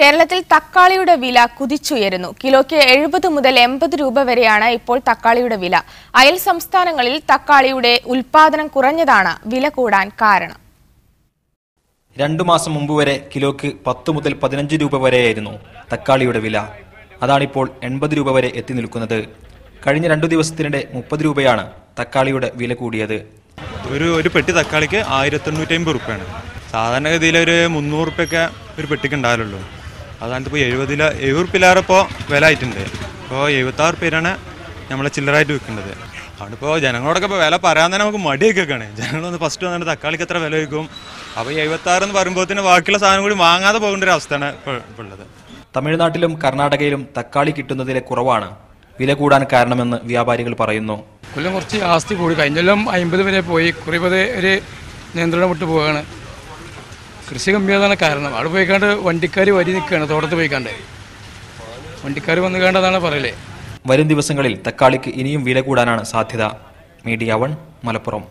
കേരളത്തിൽ തക്കാളിയുടെ വില കുതിച്ചുയരുന്നു. കിലോയ്ക്ക് 70 മുതൽ 80 രൂപ വരെയാണ് ഇപ്പോൾ തക്കാളിയുടെ വില. അയൽ സംസ്ഥാനങ്ങളിൽ തക്കാളിയുടെ ഉൽപാദനം കുറഞ്ഞതാണ് വില കൂടാൻ കാരണം. 2 മാസം മുമ്പ് വരെ കിലോയ്ക്ക് 10 മുതൽ 15 രൂപ വരെയായിരുന്നു തക്കാളിയുടെ വില. അതാണിപ്പോൾ 80 രൂപ വരെ എത്തി നിൽക്കുന്നത്. കഴിഞ്ഞ 2 ദിവസത്തിനിടെ 30 രൂപയാണ് തക്കാളിയുടെ വില കൂടിയത്. ഒരു പെട്ടി തക്കാളിക്ക് 1850 റുപ്യാണ്. സാധാരണഗതിയിൽ ഒരു 300 റുപ്യൊക്കെ ഒരു പെട്ടിക്ക് ഉണ്ടായാലുള്ളൂ. അതാണിപ്പോൾ 70 റുപ്യയിലേറെ ഇപ്പോൾ വില ആയിട്ടുണ്ട്. ഇപ്പോൾ 76 റുപ്യയാണ് നമ്മളെ ചില്ലറായിട്ട് വിൽക്കേണ്ടത്. അവിടിപ്പോൾ ജനങ്ങളോടൊക്കെ ഇപ്പോൾ വില പറയാൻ തന്നെ നമുക്ക് മടിയൊക്കെയാണ്. ജനങ്ങളൊന്ന് ഫസ്റ്റ് വന്നിട്ട് തക്കാളിക്ക് എത്ര വില വയ്ക്കും. അപ്പോൾ 76 എന്ന് പറയുമ്പോഴത്തേന് ബാക്കിയുള്ള സാധനം കൂടി വാങ്ങാതെ പോകേണ്ട ഒരു അവസ്ഥയാണ് ഇപ്പോൾ ഉള്ളത്. തമിഴ്നാട്ടിലും കർണാടകയിലും തക്കാളി കിട്ടുന്നതിലെ കുറവാണ് വില കൂടാൻ കാരണമെന്ന് വ്യാപാരികൾ പറയുന്നു. കൊല്ലം കുറച്ച് ആസ്തി കൂടി, കഴിഞ്ഞെല്ലാം 50 വരെ പോയി, കുറേ ഒരു നിയന്ത്രണം വിട്ട് പോവുകയാണ്. കൃഷി കമ്മിയാതാണ് കാരണം. അവിടെ പോയിക്കാണ്ട് വണ്ടിക്കാർ വരി നിൽക്കുകയാണ്. തോട്ടത്ത് പോയിക്കാണ്ട് വണ്ടിക്കാർ വന്നു കണ്ടതാണ് പറയലേ. വരും ദിവസങ്ങളിൽ തക്കാളിക്ക് ഇനിയും വില കൂടാനാണ് സാധ്യത. മീഡിയ 1 മലപ്പുറം.